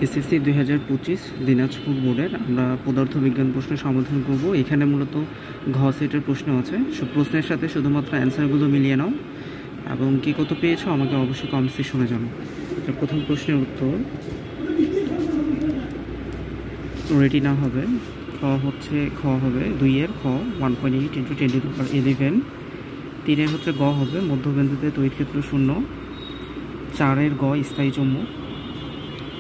SSC 2025 Dinajpur বোর্ডের আমরা পদার্থবিজ্ঞান প্রশ্নের সমাধান করব। এখানে মূলত ঘ সেটের প্রশ্ন আছে। প্রশ্নের সাথে শুধুমাত্র অ্যান্সারগুলো মিলিয়ে নাও এবং কে কত পেয়েছো আমাকে অবশ্যই কমেন্ট সেকশনে জানাও। প্রথম প্রশ্নের উত্তর রেডি না হবে। খ হবে 2-এর খ 1.8 × 10⁻11। 3-এর হচ্ছে গ হবে মধ্যবিন্দুতে তড়িৎ ক্ষেত্র 0। 4-এর গ স্থায়ী চুম্বক।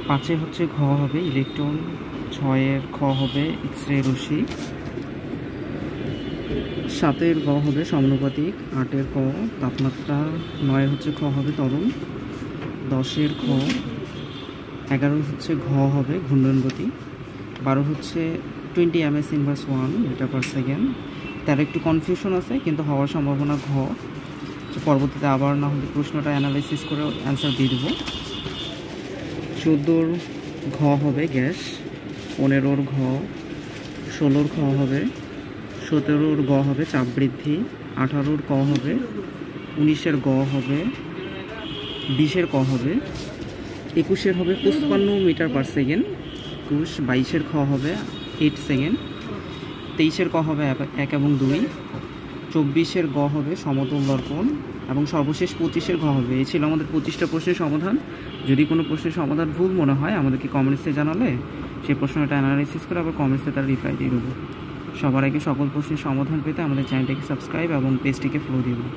5-এ হচ্ছে ঘ হবে ইলেকট্রন। 6-এর খ হবে এক্স রে রশ্মি। 7-এর গ হবে সমানুপাতিক। 8-এর ক তাপমাত্রা। 9-এর হচ্ছে খ হবে ত্বরণ। 10-এর খ। 11 হচ্ছে ঘ হবে ঘূর্ণন গতি। 12 হচ্ছে 20 ms−1 m/s। তার একটু কনফিউশন আছে কিন্তু হওয়ার সম্ভাবনা ঘ। পরবর্তীতে আবার না হলে প্রশ্নটা অ্যানালাইসিস করে অ্যান্সার দিয়ে দেবো। 14-র ঘ হবে গ্যাস। 15-র ঘ। 16-র খ হবে। 17-র গ হবে চাপ বৃদ্ধি। 18-র ক হবে। 19-এর গ হবে। 20-এর ক হবে। 21-এর হবে 55 m/s। 21। 22-এর খ হবে 8 সেকেন্ড। 23-এর ক হবে 1 এবং 2। 24-এর গ হবে সমতল দর্পণ এবং সর্বশেষ 25-এর ঘ হবে। এই ছিল আমাদের 25টা প্রশ্নের সমাধান। যদি কোনো প্রশ্নের সমাধান ভুল মনে হয় আমাদেরকে কমেন্টসে জানালে সেই প্রশ্নটা অ্যানালাইসিস করে আবার কমেন্টসে তার রিপ্লাই দিয়ে দেবো। সবার আগে সকল প্রশ্নের সমাধান পেতে আমাদের চ্যানেলটিকে সাবস্ক্রাইব এবং পেজটিকে ফলো দিয়ে দেবো।